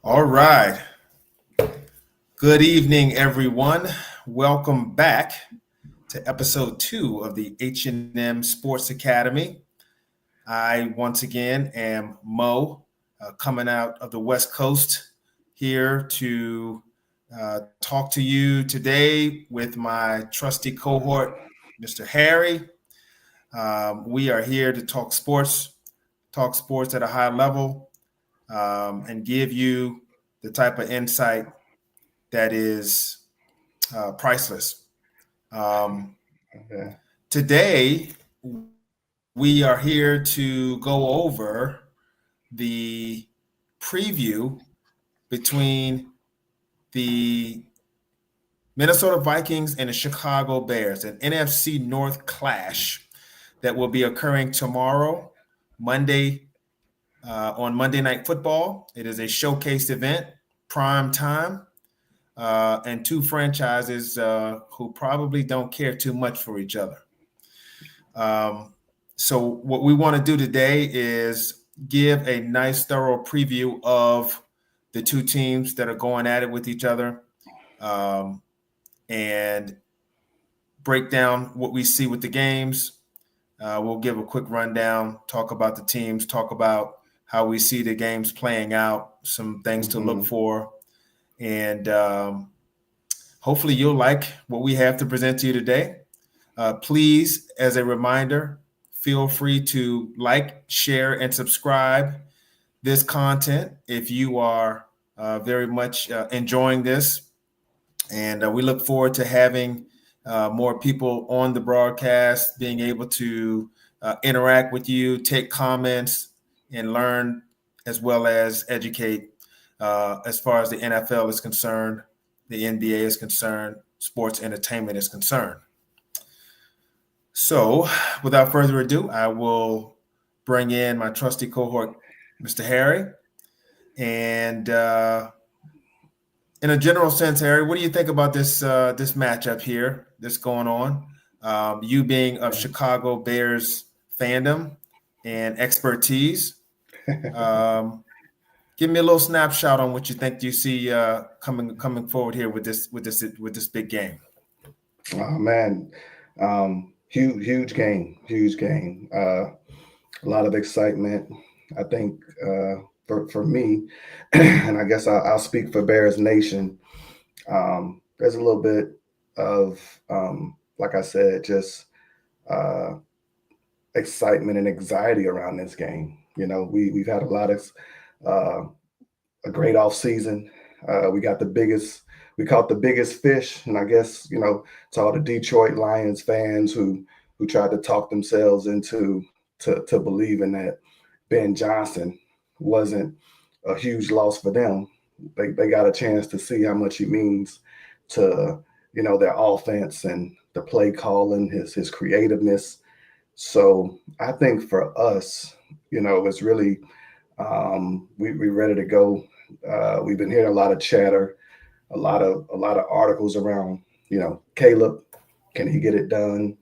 All right. Good evening, everyone. Welcome back to episode 2 of the H&M Sports Academy. I once again am Mo, coming out of the West Coast here to talk to you today with my trusty cohort, Mr. Harry. We are here to talk sports at a high level, and give you the type of insight that is priceless. Um, Okay. Today, we are here to go over the preview between the Minnesota Vikings and the Chicago Bears, an NFC North clash that will be occurring tomorrow, Monday, on Monday Night Football. It is a showcase event, prime time, and two franchises who probably don't care too much for each other. So what we want to do today is give a nice thorough preview of the two teams that are going at it with each other, um, and break down what we see with the games. We'll give a quick rundown, talk about the teams, talk about how we see the games playing out, some things to look hmm for, and hopefully you'll like what we have to present to you today. Please, as a reminder, feel free to like, share, and subscribe this content if you are very much enjoying this. And we look forward to having more people on the broadcast, being able to interact with you, take comments, and learn as well as educate as far as the NFL is concerned, the NBA is concerned, sports entertainment is concerned. So, without further ado, I will bring in my trusty cohort, Mr. Harry. And in a general sense, Harry, what do you think about this matchup here that's going on? You being of Chicago Bears fandom and expertise, um, give me a little snapshot on what you think you see coming forward here with this big game. Oh man, huge game, huge game. A lot of excitement. I think for me, and I guess I'll speak for Bears Nation. There's a little bit of, like I said, just uh, excitement and anxiety around this game. We've had uh, a great off season. We got the biggest, we caught the biggest fish, and I guess to all the Detroit Lions fans who tried to talk themselves into to believing that Ben Johnson wasn't a huge loss for them. They got a chance to see how much he means to their offense and the play calling, his creativeness. So I think for us, it's really we ready to go. We've been hearing a lot of chatter, a lot of articles around. Caleb, can he get it done?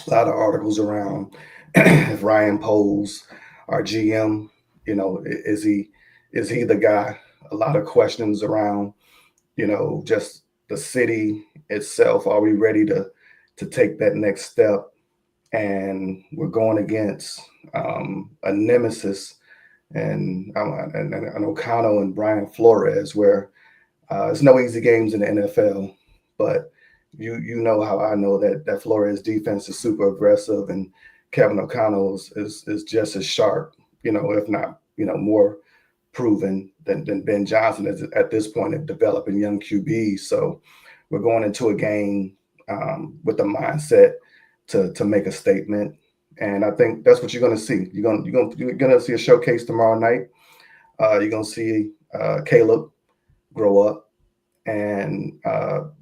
A lot of articles around if Ryan Poles, our GM, is he the guy? A lot of questions around, just the city itself. Are we ready to take that next step? And we're going against a nemesis and O'Connell and Brian Flores, where it's no easy games in the NFL, but you know how I know that Flores defense is super aggressive, and Kevin O'Connell is just as sharp, if not more proven than Ben Johnson is at this point of developing young QBs. So we're going into a game with the mindset to make a statement. And I think that's what you're going to see. You're gonna see a showcase tomorrow night. You're gonna see Caleb grow up, and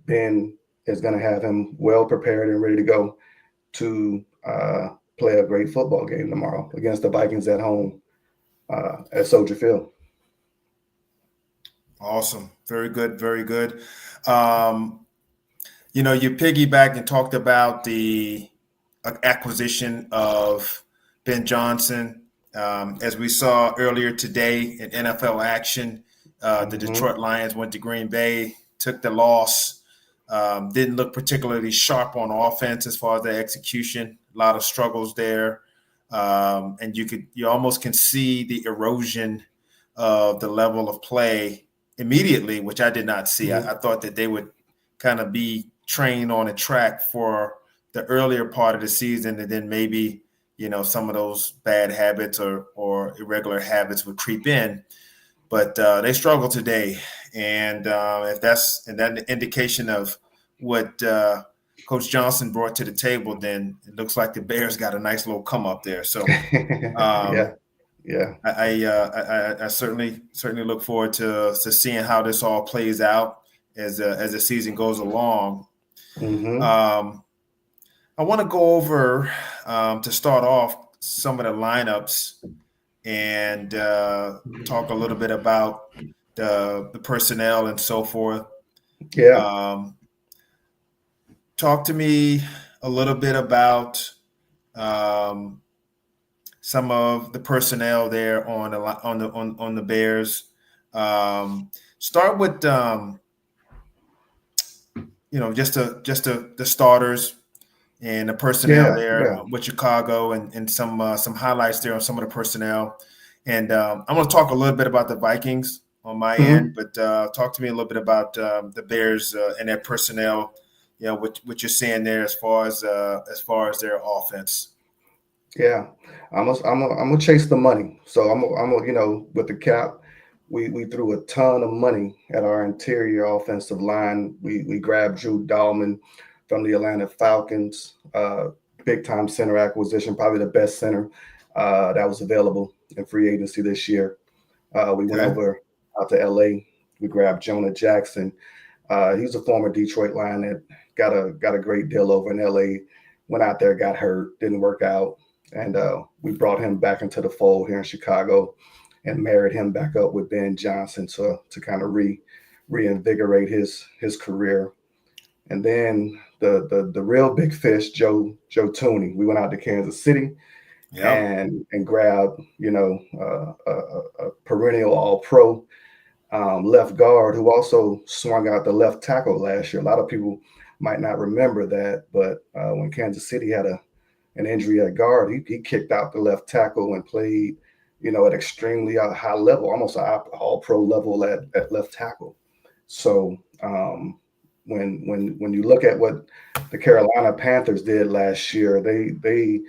Ben is gonna have him well prepared and ready to go to play a great football game tomorrow against the Vikings at home at Soldier Field. Awesome, very good, very good. Um, you piggybacked and talked about the acquisition of Ben Johnson. As we saw earlier today in NFL action, The Mm-hmm. Detroit Lions went to Green Bay, took the loss. Didn't look particularly sharp on offense as far as the execution. A lot of struggles there, and you almost can see the erosion of the level of play immediately, which I did not see. Mm-hmm. I thought that they would kind of be trained on a track for the earlier part of the season, and then maybe some of those bad habits or irregular habits would creep in. But they struggle today, and if that's and that an indication of what Coach Johnson brought to the table, then it looks like the Bears got a nice little come up there. So Yeah, um, yeah. I certainly look forward to seeing how this all plays out as the season goes along. Mm-hmm. Um, I want to go over to start off some of the lineups and talk a little bit about the personnel and so forth. Yeah, Um, Talk to me a little bit about um, some of the personnel there on the Bears. Um, Start with the starters and the personnel yeah, there yeah. with Chicago and some highlights there on some of the personnel. And I'm going to talk a little bit about the Vikings on my end, Mm-hmm. but talk to me a little bit about the Bears and their personnel. What you're seeing there as far as their offense. Yeah, I'm gonna chase the money. So with the cap, we threw a ton of money at our interior offensive line. We grabbed Drew Dahlman from the Atlanta Falcons, big time center acquisition, probably the best center that was available in free agency this year. We went Okay. over out to LA. We grabbed Jonah Jackson. He's a former Detroit Lion that got a great deal over in LA. Went out there, got hurt, didn't work out, and we brought him back into the fold here in Chicago, and married him back up with Ben Johnson to kind of reinvigorate his career. And then the real big fish, Joe Tooney. We went out to Kansas City Yep. and grabbed a perennial All Pro left guard who also swung out the left tackle last year. A lot of people might not remember that, but when Kansas City had an injury at guard, he kicked out the left tackle and played, at extremely high level, almost an all pro level at left tackle. So when you look at what the Carolina Panthers did last year, they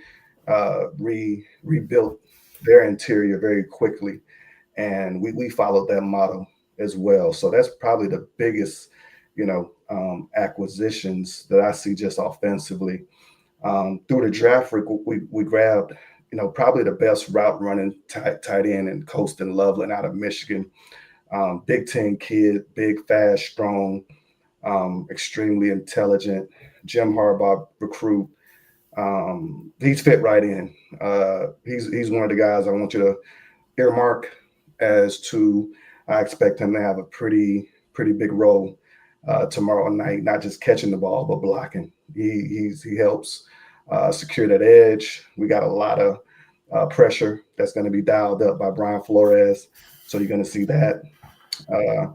rebuilt their interior very quickly, and we followed that model as well. So that's probably the biggest, acquisitions that I see just offensively. Through the draft, we grabbed, probably the best route running tight end and Colston Loveland out of Michigan. Big Ten kid, big, fast, strong, extremely intelligent. Jim Harbaugh recruit. He's fit right in. He's one of the guys I want you to earmark as to. I expect him to have a pretty big role tomorrow night, not just catching the ball but blocking. He helps secure that edge. We got a lot of pressure that's going to be dialed up by Brian Flores, so you're going to see that. Uh,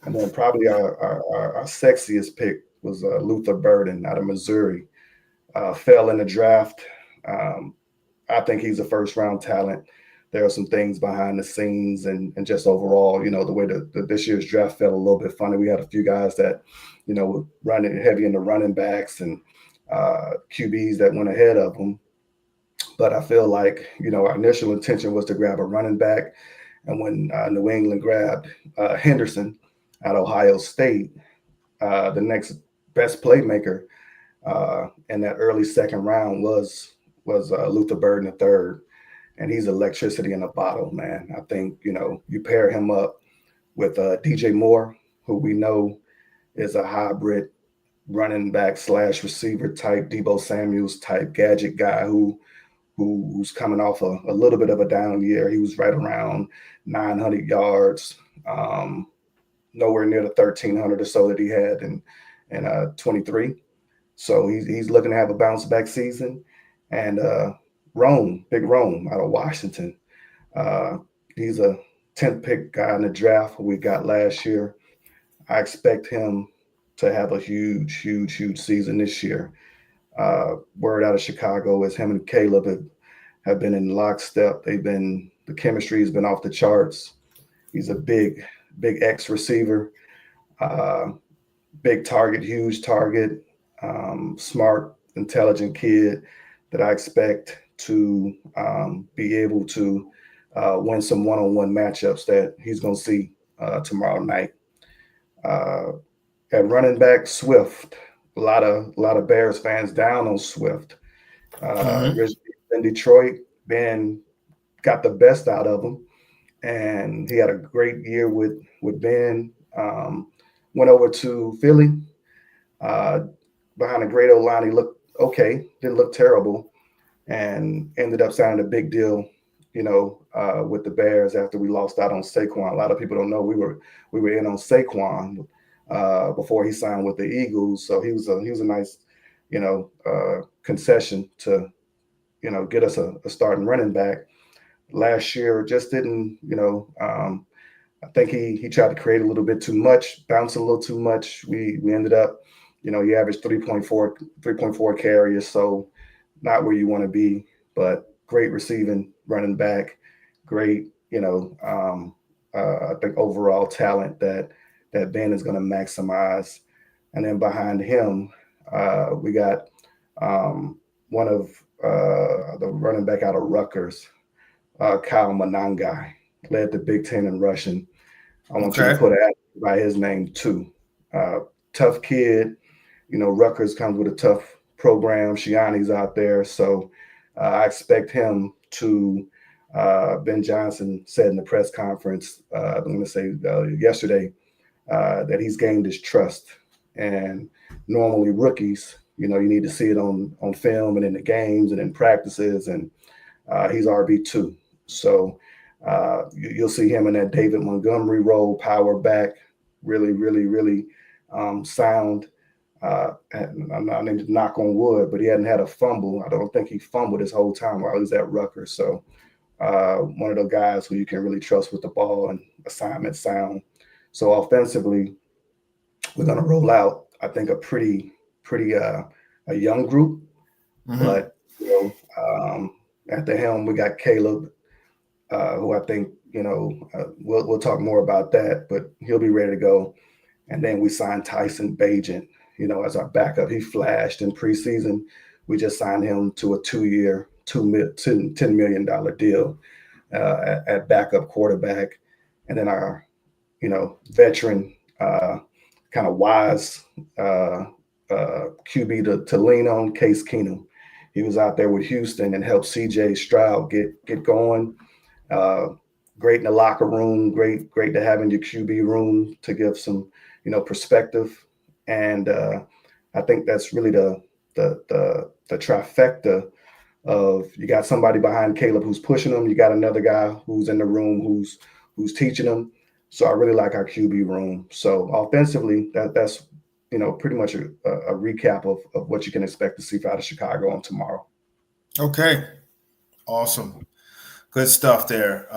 and then probably our sexiest pick was Luther Burden out of Missouri. Fell in the draft. Um, I think he's a first round talent. There are some things behind the scenes and just overall, the way this year's draft felt a little bit funny. We had a few guys that, were running heavy in the running backs and QBs that went ahead of them. But I feel like, our initial intention was to grab a running back. And when New England grabbed Henderson at Ohio State, the next best playmaker in that early second round was Luther Burden III, and he's electricity in a bottle, man. I think you pair him up with DJ Moore, who we know is a hybrid running back slash receiver type, Debo Samuels type gadget guy who's coming off a little bit of a down year. He was right around 900 yards, um, nowhere near the 1,300 or so that he had in 23. So he's looking to have a bounce back season. And Big Rome out of Washington. Uh, he's a 10th pick guy in the draft we got last year. I expect him to have a huge season this year. Word out of Chicago is him and Caleb have been in lockstep. The chemistry has been off the charts. He's a big X receiver, uh, big target, huge target, smart, intelligent kid that I expect to be able to win some one-on-one matchups that he's going to see tomorrow night. Uh, at running back, Swift. A lot of Bears fans down on Swift. Hmm. Originally in Detroit, Ben got the best out of him, and he had a great year with Ben. Went over to Philly uh, behind a great old line. He looked okay, didn't look terrible, and ended up signing a big deal. With the Bears after we lost out on Saquon. A lot of people don't know we were in on Saquon before he signed with the Eagles. So he was a nice, concession to get us a starting running back. Last year just didn't, I think he tried to create a little bit too much, bounce a little too much. We ended up, he averaged 3.4 carries, so not where you want to be, but great receiving running back, great, I think overall talent that Ben is going to maximize. And then behind him, we got one of the running back out of Rutgers, Kyle Monangai, led the Big Ten in rushing. I want you to Okay. put an by his name too. Uh, Tough kid. Rutgers comes with a tough program. Shiani's out there, so I expect him to. Ben Johnson said in the press conference, I'm going to say yesterday, that he's gained his trust. And normally rookies, you need to see it on film and in the games and in practices, and he's RB2. So you'll see him in that David Montgomery role, power back, really sound. I'm not need to knock on wood, but he hadn't had a fumble. I don't think he fumbled his whole time while he was at Rutgers. So one of those guys who you can really trust with the ball and assignment sound. So offensively, we're going to roll out, I think, a pretty a young group, Hmm. but at the helm we got Caleb, who I think we'll talk more about that, but he'll be ready to go. And then we signed Tyson Bagent, as our backup. He flashed in preseason. We just signed him to a 2-year, $10 million deal at backup quarterback. And then our, veteran, kind of wise QB to lean on, Case Keenum. He was out there with Houston and helped CJ Stroud get going. Uh, Great in the locker room. Great to have in your QB room to give some, perspective. And I think that's really the trifecta of you got somebody behind Caleb who's pushing him. You got another guy who's in the room who's teaching him. So I really like our QB room. So offensively, that's pretty much a recap of what you can expect to see out of Chicago on tomorrow. Okay. Awesome. Good stuff there.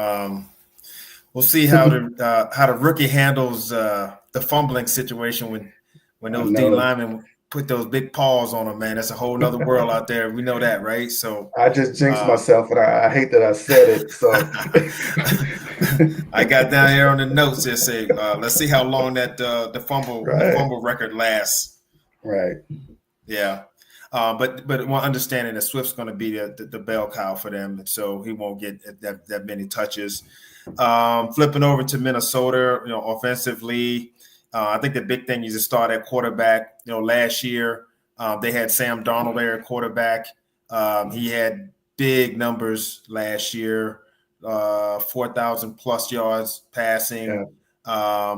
We'll see how the rookie handles the fumbling situation when I those D know. linemen put those big paws on them. Man, that's a whole nother world out there. We know that, right? So, I just jinxed uh, myself, and I hate that I said it. So, I got down here on the notes that say, let's see how long that the right, fumble record lasts. right, Yeah. But one understanding that Swift's going to be the bell cow for them, so he won't get that many touches. Flipping over to Minnesota, offensively, I think the big thing is to start at quarterback. Last year they had Sam Darnold there at quarterback. He had big numbers last year, 4,000 plus yards passing. yeah, A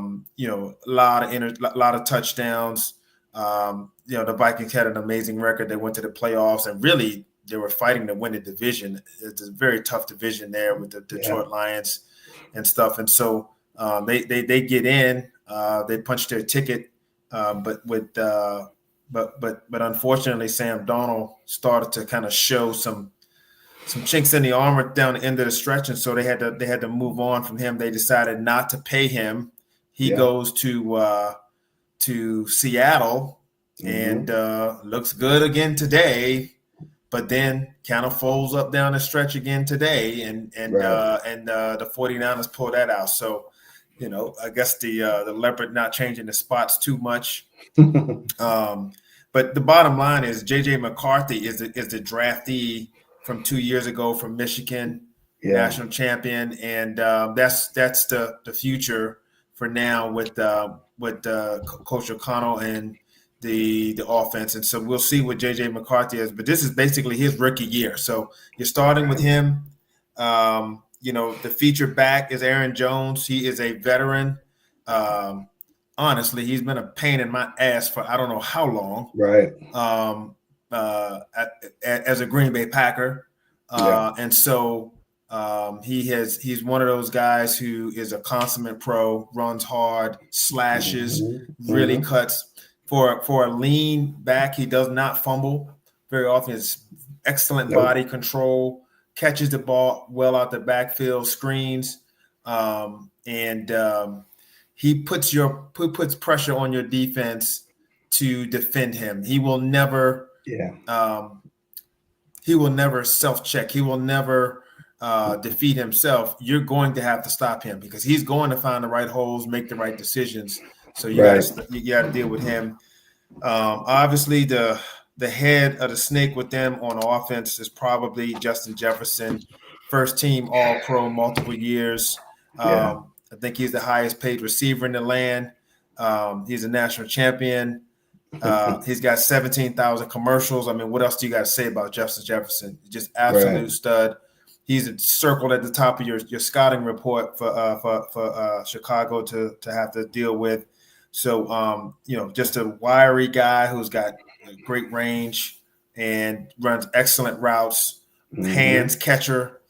lot of touchdowns. The Vikings had an amazing record. They went to the playoffs, and really they were fighting to win the division. It's a very tough division there with the yeah, Detroit Lions and stuff. And so they get in, they punch their ticket, but with but unfortunately, Sam Darnold started to kind of show some chinks in the armor down the end of the stretch, and so they had to move on from him. They decided not to pay him. He Yeah. goes to Seattle and Mm-hmm. looks good again today, but then kind of folds up down the stretch again today, Right. the 49ers pull that out. So, I guess the leopard not changing the spots too much. Um, but the bottom line is J.J. McCarthy is the draftee from 2 years ago from Michigan, Yeah. national champion, and that's the future for now with Coach O'Connell and the offense. And so we'll see what J.J. McCarthy is. But this is basically his rookie year. So you're starting with him. The feature back is Aaron Jones. He is a veteran. Um, Honestly, he's been a pain in my ass for I don't know how long. Right. Um, as a Green Bay Packer, Yeah. and so he's one of those guys who is a consummate pro, runs hard, slashes, Mm-hmm. really Mm-hmm. cuts for a lean back. He does not fumble very often. It's excellent Nope. body control, catches the ball well out the backfield, screens, and he puts pressure on your defense to defend him. Yeah. Um, he will never self-check. He will never defeat himself. You're going to have to stop him because he's going to find the right holes, make the right decisions. So Right. you got to deal with him. Obviously, the head of the snake with them on offense is probably Justin Jefferson, first team All Pro multiple years. Yeah. I think he's the highest paid receiver in the land. He's a national champion. He's got 17,000 commercials. I mean, what else do you got to say about Justin Jefferson? Just Right. absolute stud. He's circled at the top of your scouting report for Chicago to have to deal with. So, just a wiry guy who's got great range and runs excellent routes, Mm-hmm. hands catcher,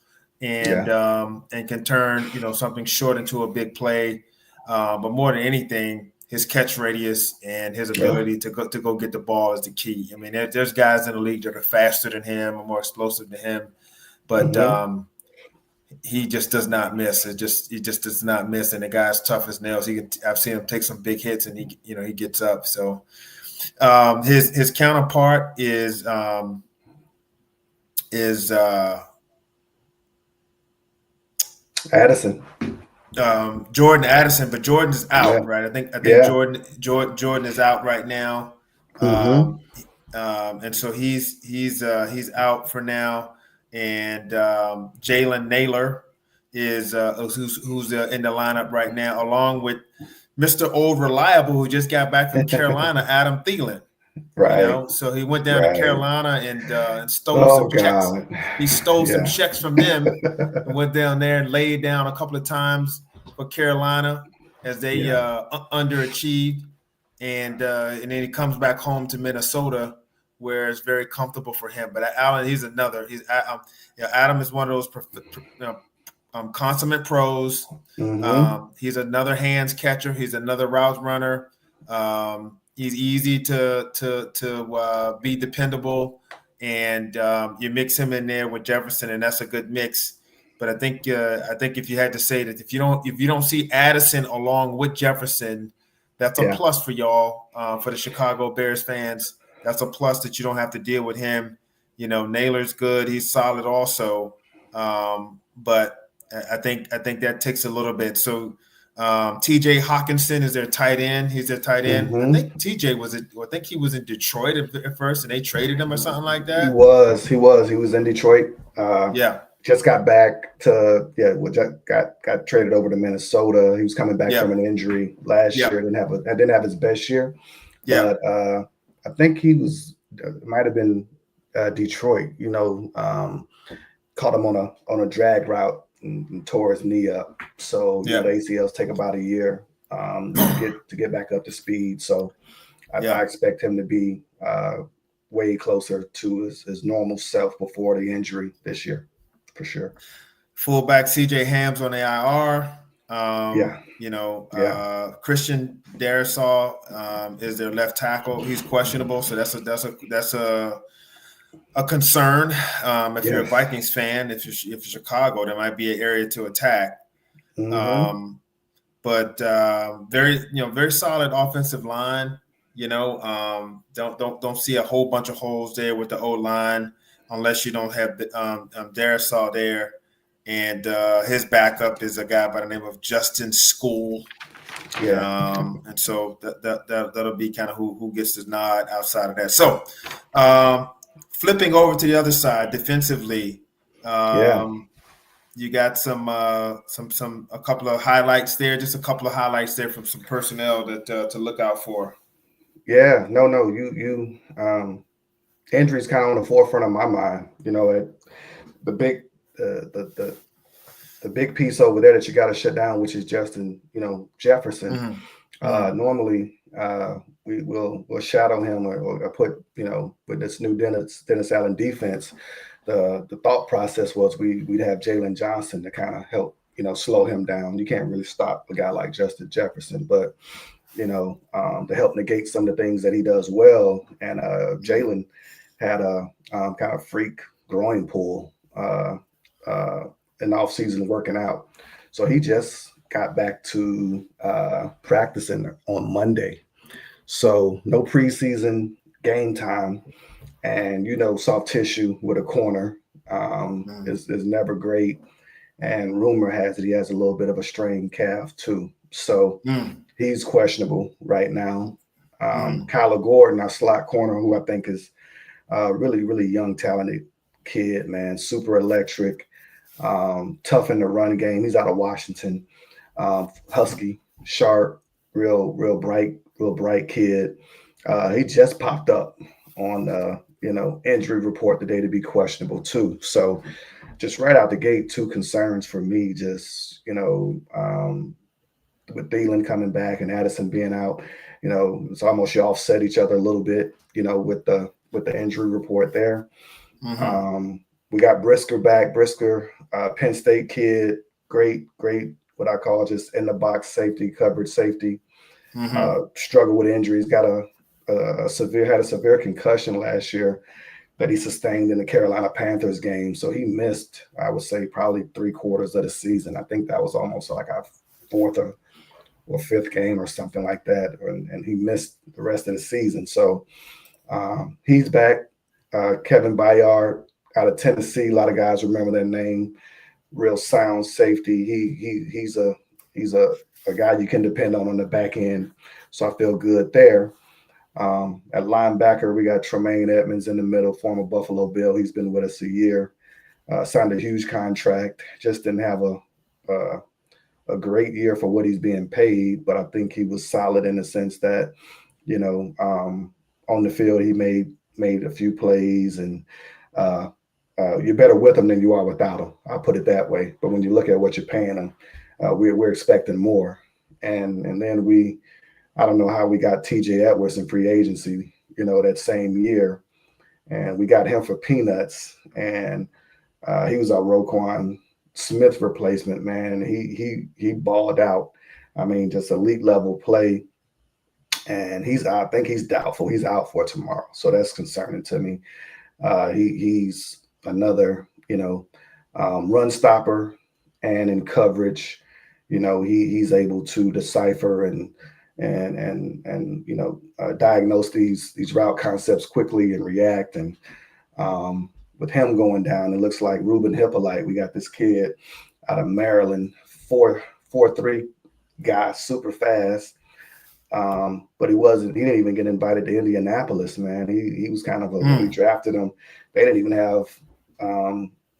Yeah. and can turn something short into a big play. But more than anything, his catch radius and his Yeah. ability to go get the ball is the key. I mean, there's guys in the league that are faster than him or more explosive than him, but Mm-hmm. he just does not miss. He just does not miss, and the guy's tough as nails. I've seen him take some big hits, and he gets up. So his counterpart is Addison. Jordan Addison, but Jordan is Yeah. out, right? I think Yeah. Jordan is out right now, Mm-hmm. um, and so he's out for now. And Jalen Naylor is who's in the lineup right now, along with Mr. Old Reliable, who just got back from Carolina, Adam Thielen. Right. So he went down to Right. Carolina and stole Oh some checks. God. He stole some Yeah. checks from them and went down there and laid down a couple of times for Carolina as they Yeah. underachieved, and then he comes back home to Minnesota where it's very comfortable for him. But Allen, he's another. Adam is one of those consummate pros. Mm-hmm. He's another hands catcher. He's another route runner. He's easy to be dependable, and you mix him in there with Jefferson, and that's a good mix. But I think if you had to say that if you don't see Addison along with Jefferson, that's a Yeah. plus for y'all, for the Chicago Bears fans. That's a plus that you don't have to deal with him. Naylor's good. He's solid also. But I think that takes a little bit. So TJ Hawkinson is their tight end. He's their tight end. I Mm-hmm. think TJ I think he was in Detroit at first and they traded him or something like He that. was. He was. He was in Detroit. Yeah. Just got back to just got traded over to Minnesota. He was coming back from Yeah. an injury last Yeah. year. Didn't have his best year, Yeah. but I think he was might have been Detroit. Caught him on a drag route and tore his knee up. So Yeah. the ACLs take about a year to get back up to speed. So I Yeah. expect him to be way closer to his normal self before the injury this year, for sure. Fullback CJ Hams on the IR. Yeah, yeah, Christian Darrisaw is their left tackle. He's questionable, so that's a a concern. If you're a Yes. Vikings fan, if you're Chicago, there might be an area to attack. Mm-hmm. Um, but very solid offensive line. Don't see a whole bunch of holes there with the O line unless you don't have Darisaw there, and his backup is a guy by the name of Justin School. Yeah. And so that'll be kind of who gets the nod outside of that. So, um, flipping over to the other side defensively, Yeah. you got some a couple of highlights there, just a couple of highlights there from some personnel that to look out for. Yeah. No. Injuries kind of on the forefront of my mind. The big, the the big piece over there that you got to shut down, which is Justin, Jefferson. Mm-hmm. Mm-hmm. Normally, we'll shadow him or put, with this new Dennis Allen defense. The thought process was we'd have Jalen Johnson to kind of help, slow him down. You can't really stop a guy like Justin Jefferson, but to help negate some of the things that he does well. And Jalen had a kind of freak groin pull in the offseason working out. So he just got back to practicing on Monday. So no preseason game time. And, soft tissue with a corner is never great. And rumor has it he has a little bit of a strained calf too. So Mm-hmm. he's questionable right now. Mm-hmm. Kyler Gordon, our slot corner, who I think is really, really young, talented kid, man, super electric, tough in the run game. He's out of Washington, husky, sharp, real bright kid. He just popped up on injury report today to be questionable too. So just right out the gate, two concerns for me. Just with Thielen coming back and Addison being out, it's almost you offset each other a little bit, with the injury report there. Mm-hmm. Um, we got Brisker back. Brisker, Penn State kid, great. What I call just in the box safety, coverage safety. Mm-hmm. Struggled with injuries. Got a severe concussion last year that he sustained in the Carolina Panthers game. So he missed, I would say, probably 3/4 of the season. I think that was almost like our fourth or fifth game or something like that, and he missed the rest of the season. So he's back. Kevin Bayard out of Tennessee. A lot of guys remember that name. Real sound safety. He's a guy you can depend on the back end. So I feel good there. At linebacker, we got Tremaine Edmonds in the middle, former Buffalo Bill. He's been with us a year. Signed a huge contract. Just didn't have a great year for what he's being paid, but I think he was solid in the sense that, on the field he made a few plays, and uh, you're better with him than you are without him. I'll put it that way. But when you look at what you're paying him, we're expecting more. And then I don't know how we got T.J. Edwards in free agency, that same year, and we got him for peanuts. And he was our Roquan Smith replacement, man. He balled out. I mean, just elite level play. And I think he's doubtful. He's out for tomorrow, so that's concerning to me. He's another, run stopper, and in coverage, he's able to decipher and diagnose these route concepts quickly and react. And with him going down, it looks like Ruben Hippolyte. We got this kid out of Maryland, 4.43 guy, super fast. But he didn't even get invited to Indianapolis, man. He was kind of when we drafted him, they didn't even have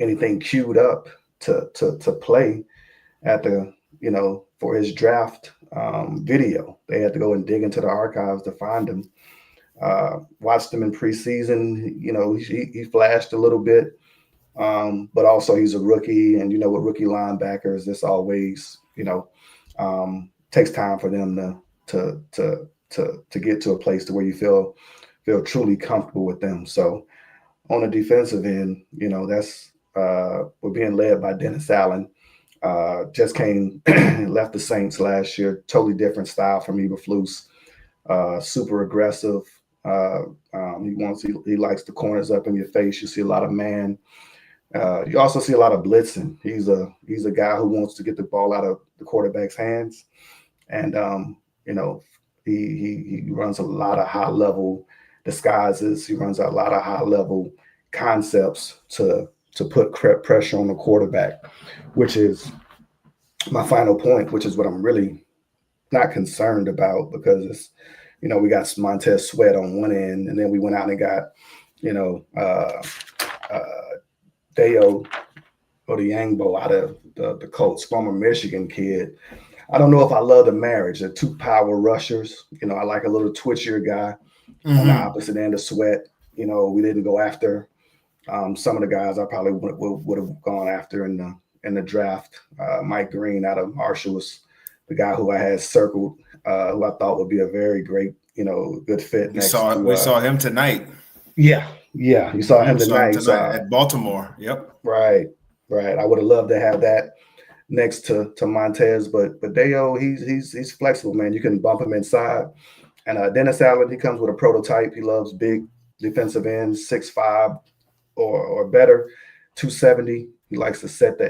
anything queued up to play at for his draft video. They had to go and dig into the archives to find him. Watched him in preseason. He flashed a little bit, but also he's a rookie, and with rookie linebackers, this always takes time for them to get to a place to where you feel truly comfortable with them. So on the defensive end, that's we're being led by Dennis Allen. Just left the Saints last year. Totally different style from Eberflus. Super aggressive, He likes the corners up in your face. You see a lot of man. You also see a lot of blitzing. He's a guy who wants to get the ball out of the quarterback's hands, and you know he runs a lot of high level disguises. He runs a lot of high level concepts to put pressure on the quarterback, which is my final point, which is what I'm really not concerned about because it's, we got Montez Sweat on one end, and then we went out and got, you know, Deo Odeyangbo out of the Colts, former Michigan kid. I don't know if I love the marriage. They're two power rushers. I like a little twitchier guy on the Mm-hmm. opposite end of Sweat. We didn't go after some of the guys I probably would have gone after in the draft. Mike Green out of Marshall was the guy who I had circled, who I thought would be a very great, good fit We next saw to. we saw him tonight. Yeah, yeah, you saw him Saw him tonight. tonight So at Baltimore. Yep. right, right. I would have loved to have that next to Montez, but Deo, he's flexible, man. You can bump him inside. And Dennis Allen, he comes with a prototype. He loves big defensive ends, 6'5" or better, 270. He likes to set the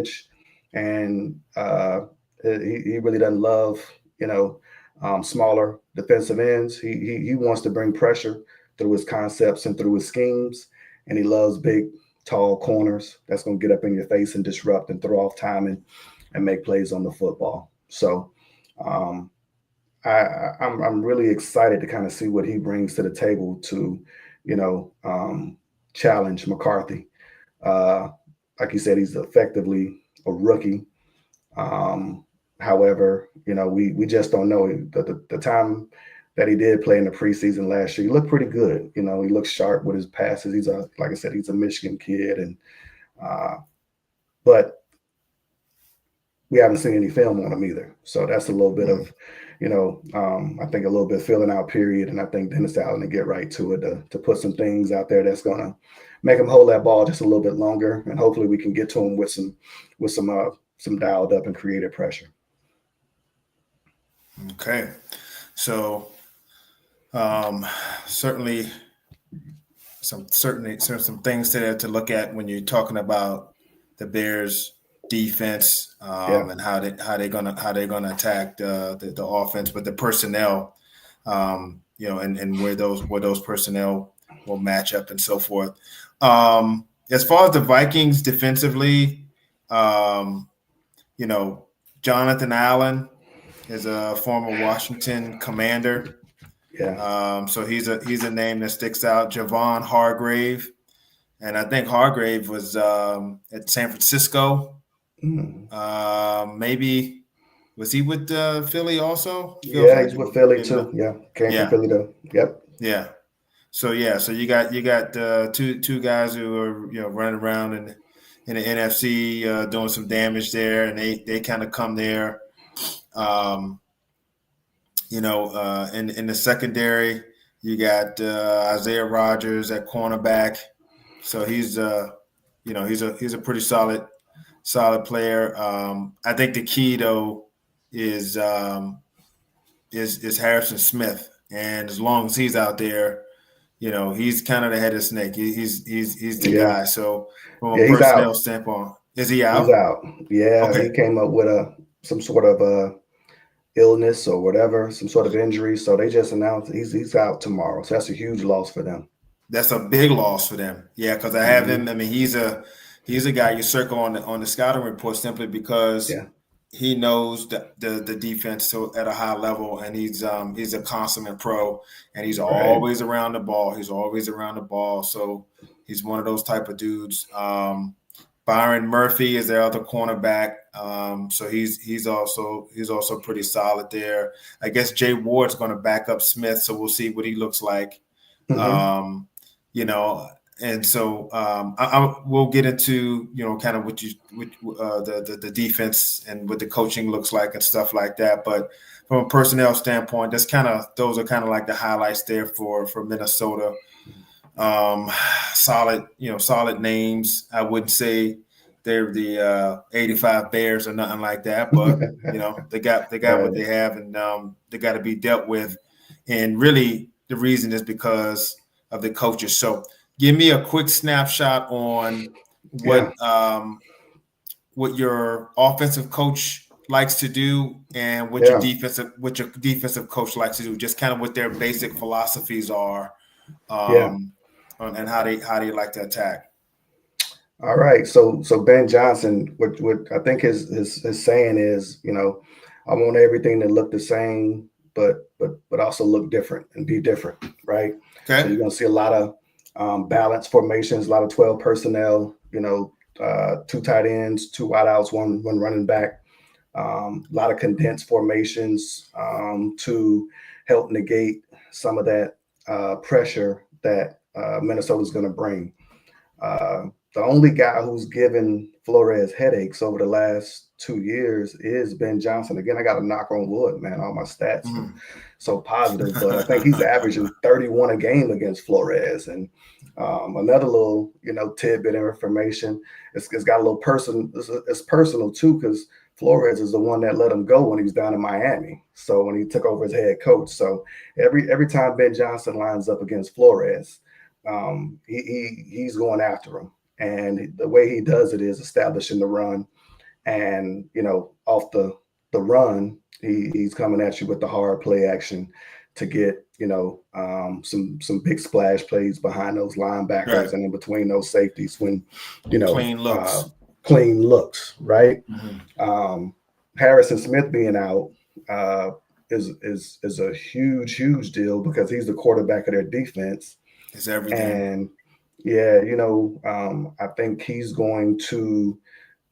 edge, and he really doesn't love you know smaller defensive ends. He wants to bring pressure through his concepts and through his schemes, and he loves big, tall corners that's going to get up in your face and disrupt and throw off timing and make plays on the football. So. Um, I'm really excited to kind of see what he brings to the table to, you know, challenge McCarthy. Uh, like you said, he's effectively a rookie. Um, However, we just don't know. The time that he did play in the preseason last year, he looked pretty good. He looks sharp with his passes. Like I said, he's a Michigan kid, and uh, but we haven't seen any film on him either. So that's a little bit of, I think a little bit filling out period. And I think Dennis Allen to get right to it to put some things out there that's gonna make him hold that ball just a little bit longer, and hopefully we can get to him with some dialed up and creative pressure. Okay. So certainly some things to look at when you're talking about the Bears defense, Yeah. and how they're gonna attack the offense, but the personnel, and where those personnel will match up and so forth. As far as the Vikings defensively, um, you know, Jonathan Allen is a former Washington Commander. Yeah. So he's a name that sticks out. Javon Hargrave, and I think Hargrave was at San Francisco. Mm. Maybe was he with Philly also? Feels Yeah, like he's it with was Philly maybe too. not. Yeah. Came from Yeah, Philly though. Yep. yeah. So you got two guys who are running around in the NFC doing some damage there, and they kind of come there. Um, in the secondary, you got Isaiah Rogers at cornerback. So he's a pretty solid player. I think the key though is is Harrison Smith, and as long as he's out there, he's kind of the head of the snake. He's the Yeah. guy. So from a Yeah. He's personnel out. standpoint, is he He's out? out. Yeah. He Okay, came up with some sort of illness or whatever, some sort of injury. So they just announced he's out tomorrow. So that's a huge loss for them. that's a big loss for them. Yeah, because I have him. Hmm. I mean, he's a guy you circle on the scouting report simply because Yeah. he knows the defense so at a high level, and he's a consummate pro, and he's Right. always around the ball. He's always around the ball, so he's one of those type of dudes. Byron Murphy is their other cornerback, so he's also pretty solid there. I guess Jay Ward's going to back up Smith, so we'll see what he looks like. Hmm. Um, you know, and so we'll get into kind of the defense and what the coaching looks like and stuff like that. But from a personnel standpoint, those are kind of like the highlights there for Minnesota. Um, solid names. I wouldn't say they're the 85 Bears or nothing like that, but they got what Right. they have, and they got to be dealt with. And really, the reason is because of the coaches. So give me a quick snapshot on Yeah, what your offensive coach likes to do and yeah, what your defensive coach likes to do. Just kind of what their basic philosophies are, yeah. um, and how they like to attack. All right. So Ben Johnson, what I think his saying is, I want everything to look the same, but also look different and be different, right? So Okay. you're gonna see a lot of balanced formations, a lot of 12 personnel, two tight ends, two wideouts, one running back, a lot of condensed formations to help negate some of that pressure that Minnesota's going to bring. Uh, the only guy who's given Flores headaches over the last 2 years is Ben Johnson. Again, I got to knock on wood, man. All my stats are Mm. so positive, but I think he's averaging 31 a game against Flores. And another little, tidbit of information. It's got a little person. It's personal too, because Flores is the one that let him go when he was down in Miami. So when he took over as head coach, so every time Ben Johnson lines up against Flores, he's going after him. And the way he does it is establishing the run, and off the run, he's coming at you with the hard play action to get some big splash plays behind those Right. linebackers and in between those safeties when you know Clean uh, looks. clean looks, right. Mm-hmm. um, Harrison Smith being out uh, is a huge deal because he's the quarterback of their defense. It's everything. And yeah, I think he's going to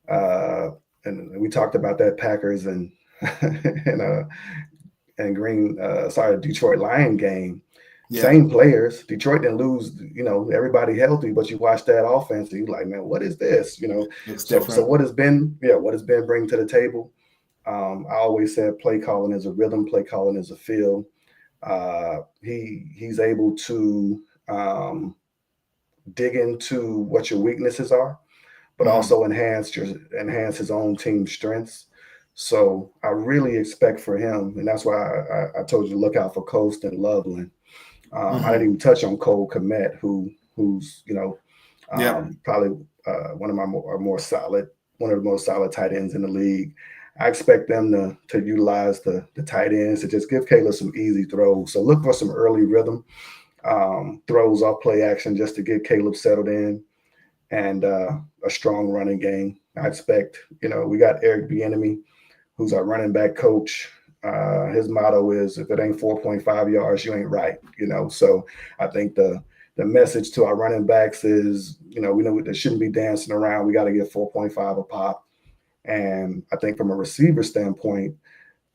uh, and we talked about that Packers and and Green, sorry, Detroit Lion game. Yeah. Same players. Detroit didn't lose, everybody healthy, but you watch that offense and you're like, man, what is this? Looks So different. what has Ben bring to the table? I always said play calling is a rhythm, play calling is a feel. He's able to um, dig into what your weaknesses are, but Mm-hmm. also enhance his own team strengths. So I really expect for him, and that's why I told you to look out for Coast and Loveland. I didn't Mm-hmm. even touch on Cole Komet, who's Yep. probably one of my more solid, one of the most solid tight ends in the league. I expect them to utilize the tight ends to just give Caleb some easy throws. So look for some early rhythm throws off play action just to get Caleb settled in, and a strong running game. I expect, we got Eric Bieniemy, who's our running back coach. His motto is, if it ain't 4.5 yards, you ain't right. So I think the message to our running backs is, we know they shouldn't be dancing around. We got to get 4.5 a pop. And I think from a receiver standpoint,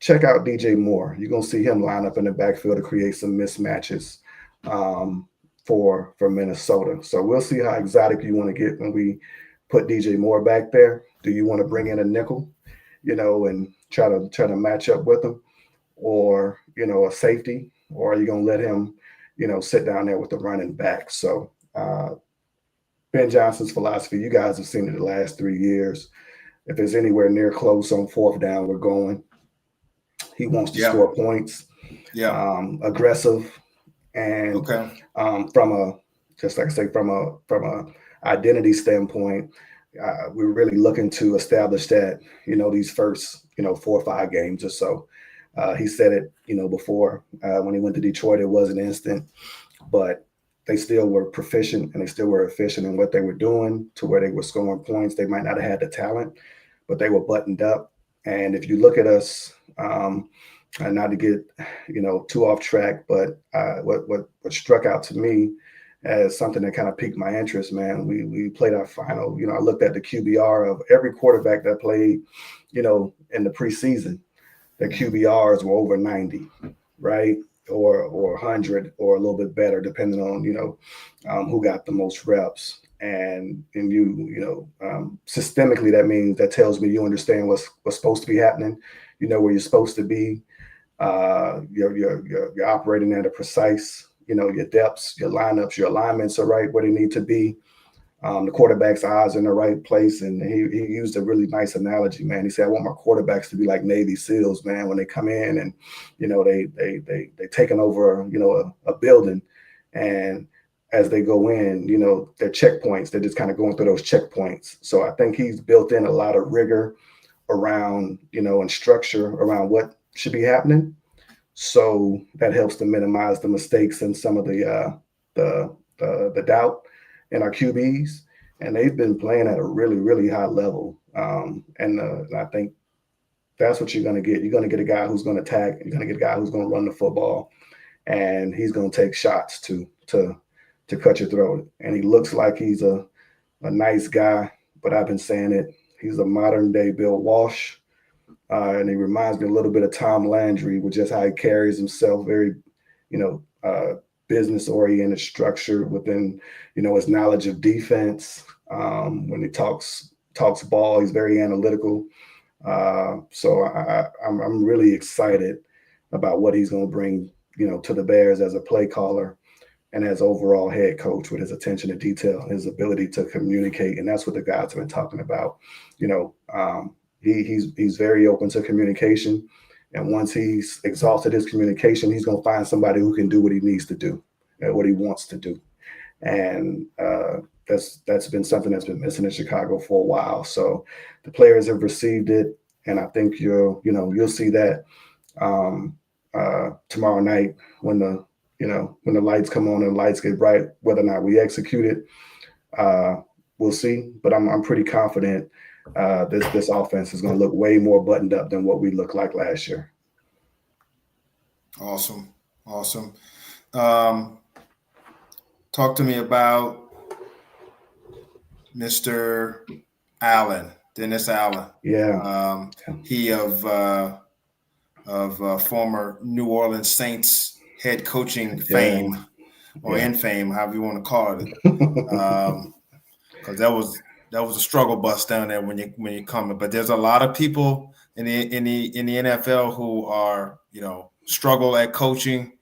check out DJ Moore. You're gonna see him line up in the backfield to create some mismatches um, for Minnesota. So we'll see how exotic you want to get when we put DJ Moore back there. Do you want to bring in a nickel, and try to match up with him, or a safety, or are you gonna let him, sit down there with the running back? So Ben Johnson's philosophy, you guys have seen it the last 3 years. If it's anywhere near close on fourth down, we're going. He wants to Yeah. score points, Yeah. aggressive, and Okay. from a just like I say from a identity standpoint, we're really looking to establish that these first 4 or 5 games or so. He said it before when he went to Detroit. It wasn't instant, but they still were proficient and they still were efficient in what they were doing to where they were scoring points. They might not have had the talent, but they were buttoned up. And if you look at us, and not to get too off track, but what struck out to me as something that kind of piqued my interest, man. We played our final. I looked at the QBR of every quarterback that played, in the preseason. The Mm-hmm. QBRs were over 90, right? Or 100 or a little bit better, depending on who got the most reps. And systemically, that tells me you understand what's supposed to be happening. You know where you're supposed to be. You're operating at a precise, your depths, your lineups, your alignments are right where they need to be. The quarterback's eyes are in the right place, and he used a really nice analogy, man. He said, "I want my quarterbacks to be like Navy SEALs, man. When they come in and they taking over a building, and as they go in, their checkpoints. They're just kind of going through those checkpoints. So I think he's built in a lot of rigor around and structure around what should be happening. So that helps to minimize the mistakes and some of the the doubt in our QBs. And they've been playing at a really, really high level. And I think that's what you're going to get. You're going to get a guy who's going to attack. You're going to get a guy who's going to run the football, and he's going to take shots to cut your throat. And he looks like he's a nice guy, but I've been saying it. He's a modern day Bill Walsh. And he reminds me a little bit of Tom Landry with just how he carries himself, very, business oriented, structure within, his knowledge of defense. When he talks ball, he's very analytical. So I'm really excited about what he's going to bring, to the Bears as a play caller and as overall head coach, with his attention to detail, his ability to communicate. And that's what the guys have been talking about. You know, he's very open to communication. And once he's exhausted his communication, he's going to find somebody who can do what he needs to do and what he wants to do. And that's been something that's been missing in Chicago for a while. So the players have received it, and I think you'll see that tomorrow night when the lights come on and the lights get bright. Whether or not we execute it, we'll see. But I'm pretty confident this offense is going to look way more buttoned up than what we looked like last year. Awesome. Talk to me about Mr. Allen, Dennis Allen. Yeah. He of former New Orleans Saints head coaching fame, or infame, however you want to call it, because that was a struggle bus down there when you come. But there's a lot of people in the NFL who are struggle at coaching,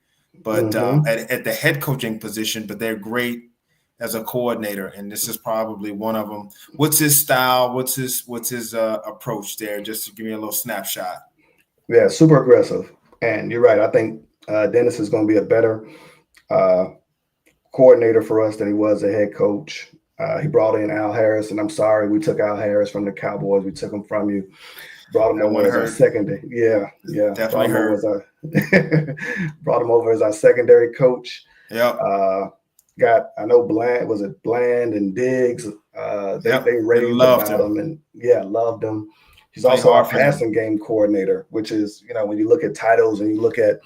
but at the head coaching position, but they're great as a coordinator, and this is probably one of them. What's his style? What's his approach there? Just to give me a little snapshot. Yeah, super aggressive. And you're right. I think Dennis is going to be a better coordinator for us than he was a head coach. He brought in Al Harris, and I'm sorry we took Al Harris from the Cowboys. We took him from you. Brought him over as our secondary. Yeah. Definitely heard. Brought him over as our secondary coach. Yeah. I know Bland and Diggs. They raved about him, and loved him. He's also our passing game coordinator, which is, when you look at titles and you look at,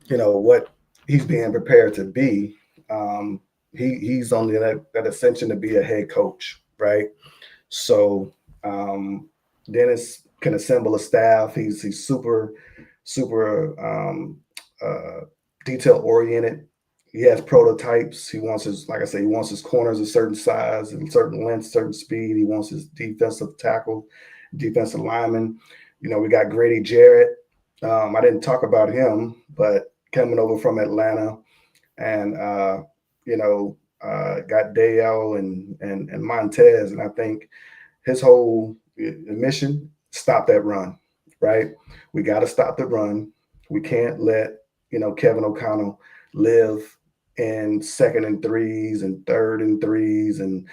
what he's being prepared to be, he's on that ascension to be a head coach, right? So Dennis can assemble a staff. He's super detail oriented. He has prototypes. He wants his corners a certain size and certain length, certain speed. He wants his defensive tackle, defensive lineman. We got Grady Jarrett. I didn't talk about him, but coming over from Atlanta, and got Dale and Montez, and I think his whole mission: stop that run. Right? We got to stop the run. We can't let Kevin O'Connell live in 2nd and 3s and 3rd and 3s and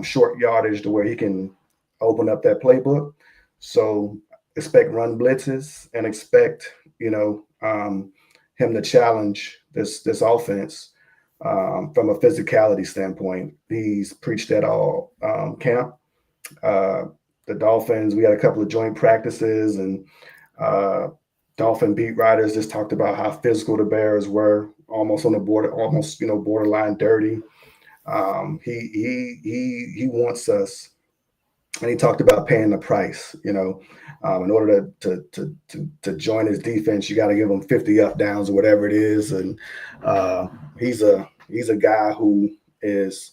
short yardage to where he can open up that playbook. So expect run blitzes and expect him to challenge this offense from a physicality standpoint. He's preached that all camp. The Dolphins, we had a couple of joint practices, and Dolphin beat writers just talked about how physical the Bears were, almost on the border, borderline dirty. He wants us, and he talked about paying the price. In order to join his defense, you got to give him 50 up downs or whatever it is. And he's a guy who is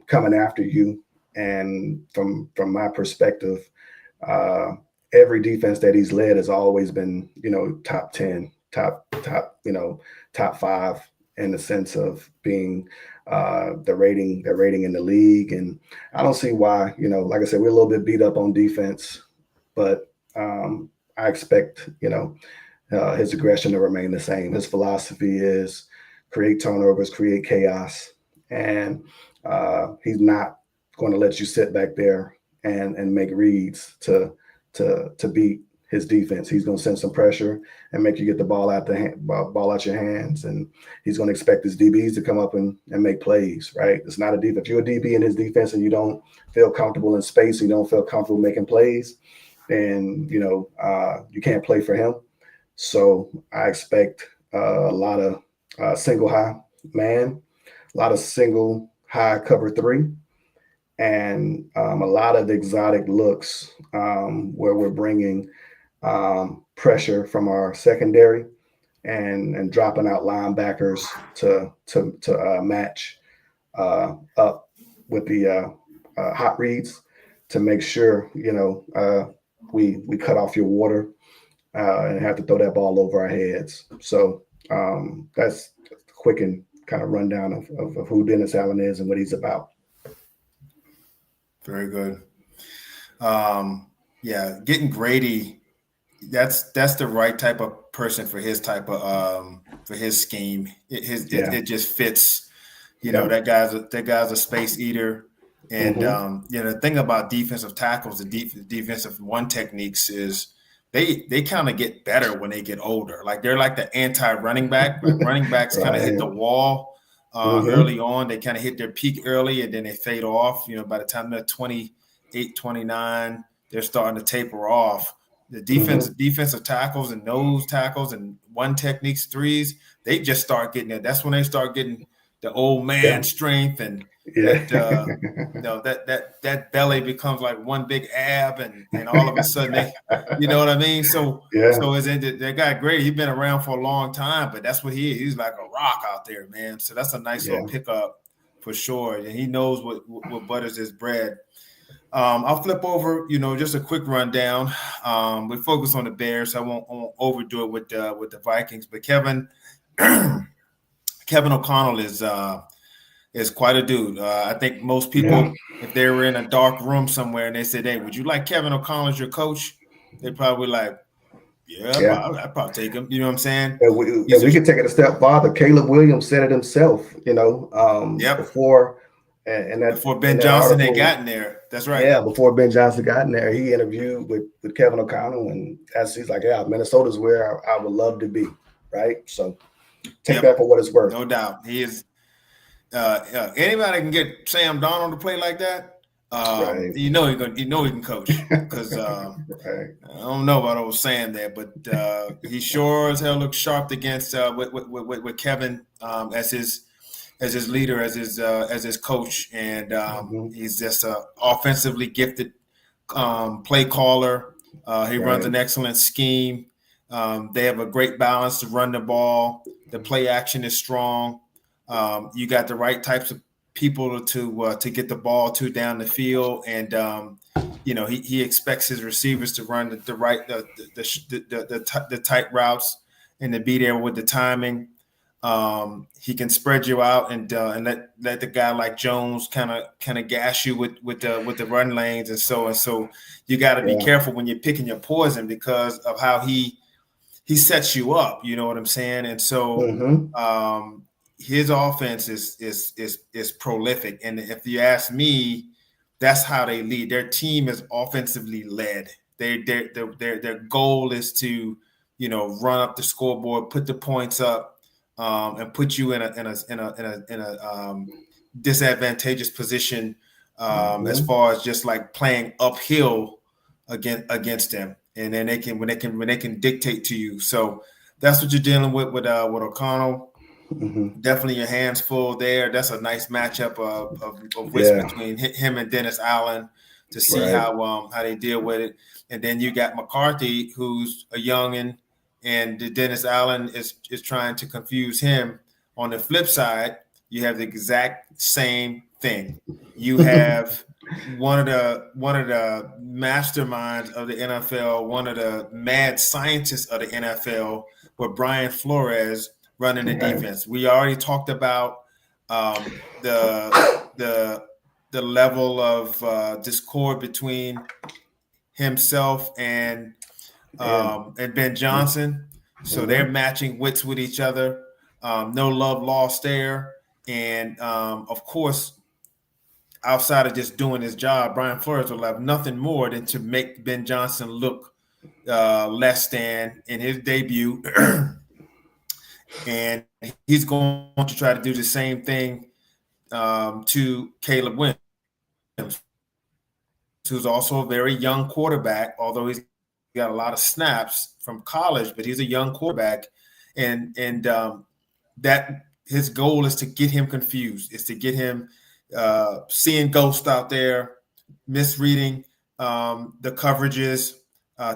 coming after you. And from my perspective, every defense that he's led has always been, top 10, top 5 in the sense of being their rating in the league. And I don't see why, like I said, we're a little bit beat up on defense, but I expect, his aggression to remain the same. His philosophy is create turnovers, create chaos, and he's not going to let you sit back there and make reads to beat his defense. He's going to send some pressure and make you get the ball out your hands, and he's going to expect his DBs to come up and make plays. Right? It's not a defense. If you're a DB in his defense and you don't feel comfortable in space, you don't feel comfortable making plays, then you can't play for him. So I expect a lot of single high man, a lot of single high cover three, and a lot of exotic looks where we're bringing pressure from our secondary and dropping out linebackers to match up with the hot reads to make sure we cut off your water and have to throw that ball over our heads. So that's a quick and kind of rundown of who Dennis Allen is and what he's about. Very good. Yeah, getting Grady, that's the right type of person for his type of for his scheme. It just fits. That guy's a space eater. And the thing about defensive tackles, the defensive one techniques is they kind of get better when they get older. Like they're like the anti-running back. Like running backs kind of hit the wall early on. They kind of hit their peak early and then they fade off. By the time they're 28, 29, they're starting to taper off. The defensive tackles and nose tackles and one techniques, threes, they just start getting it. That's when they start getting the old man strength and that belly becomes like one big ab and all of a sudden they, you know what I mean? So that guy Grady, he's been around for a long time, but that's what he is. He's like a rock out there, man. So that's a nice little pickup for sure. And he knows what butters his bread. I'll flip over, just a quick rundown. We focus on the Bears. So I won't overdo it with the Vikings, but Kevin O'Connell is quite a dude. I think most people, if they were in a dark room somewhere and they said, "Hey, would you like Kevin O'Connell as your coach?" They'd probably like, I'd probably take him. You know what I'm saying? And we could take it a step farther. Caleb Williams said it himself, before Ben Johnson had gotten there. That's right. Yeah, before Ben Johnson got in there, he interviewed with Kevin O'Connell, and he's like, Minnesota's where I would love to be, right? So take that for what it's worth. No doubt. He is anybody can get Sam Darnold to play like that. Right. He can coach because I don't know about old Sam there, but he sure as hell looks sharp against with Kevin as his leader, as his coach, and he's just an offensively gifted play caller. He runs an excellent scheme. They have a great balance to run the ball. The play action is strong. You got the right types of people to get the ball to down the field, and he expects his receivers to run the tight routes and to be there with the timing. He can spread you out and let the guy like Jones kind of gas you with the run lanes and so you got to be careful when you're picking your poison because of how he sets you up. You know what I'm saying? And so his offense is prolific, and if you ask me, that's how they lead. Their team is offensively led. Their goal is to run up the scoreboard, put the points up. And put you in a disadvantageous position as far as just like playing uphill against them, and then when they can dictate to you. So that's what you're dealing with O'Connell. Definitely your hands full there. That's a nice matchup of wits between him and Dennis Allen to see how they deal with it. And then you got McCarthy, who's a youngin'. And Dennis Allen is trying to confuse him. On the flip side, you have the exact same thing. You have one of the masterminds of the NFL, one of the mad scientists of the NFL, with Brian Flores running the Okay. defense. We already talked about um, the the the level of discord between himself and Ben Mm-hmm. Johnson. So they're matching wits with each other. No love lost there. And of course, outside of just doing his job, Brian Flores will have nothing more than to make Ben Johnson look less than in his debut. And he's going to try to do the same thing to Caleb Williams, who's also a very young quarterback, although he's got a lot of snaps from college, but he's a young quarterback. And that his goal is to get him confused, is to get him seeing ghosts out there, misreading the coverages,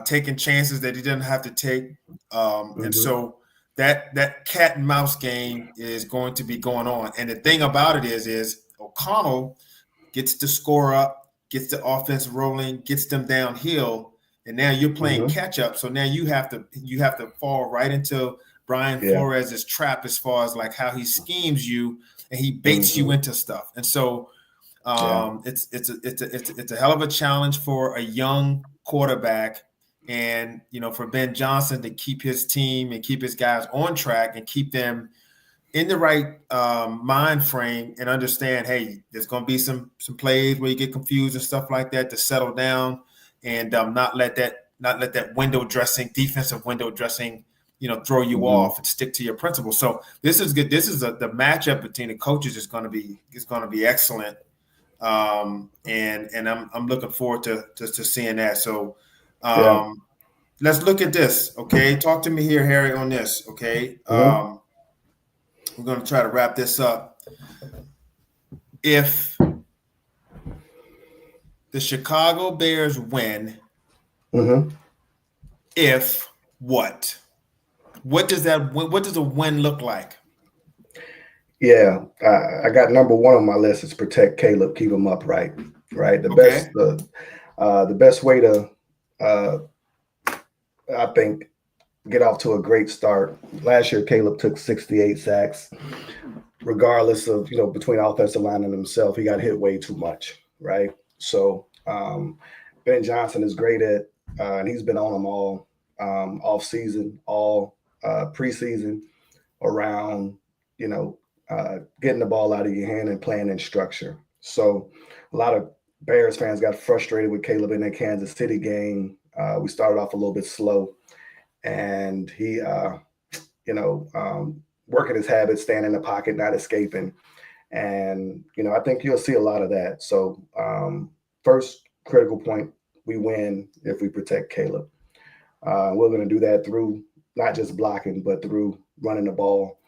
taking chances that he didn't have to take. And Mm-hmm. so that cat and mouse game is going to be going on. And the thing about it is O'Connell gets the score up, gets the offense rolling, gets them downhill, and now you're playing Mm-hmm. catch up. So now you have to fall right into Brian Yeah. Flores' trap as far as like how he schemes you and he baits you Mm-hmm. into stuff. And so Yeah. it's a hell of a challenge for a young quarterback, and for Ben Johnson to keep his team and keep his guys on track and keep them in the right mind frame and understand, hey, there's going to be some plays where you get confused and stuff like that, to settle down and not let that window dressing, defensive window dressing, throw you Mm-hmm. off, and stick to your principles. So this is good. This is the matchup between the coaches is going to be excellent, and I'm looking forward to seeing that. So Yeah. um, let's look at this. Okay, talk to me here, Harry, on this. Okay. Mm-hmm. We're going to try to wrap this up. If the Chicago Bears win, Mm-hmm. if what? What does a win look like? Yeah. I got number one on my list is protect Caleb, keep him upright. Right. Okay. The best way to uh, I think get off to a great start. Last year, Caleb took 68 sacks. Regardless of between offensive line and himself, he got hit way too much, right? So Ben Johnson is great at, and he's been on them all off season, all preseason, around you know getting the ball out of your hand and playing in structure. So a lot of Bears fans got frustrated with Caleb in that Kansas City game. We started off a little bit slow, and he you know, working his habits, staying in the pocket, not escaping. And, I think you'll see a lot of that. So, first critical point, we win if we protect Caleb. We're going to do that through not just blocking, but through running the ball.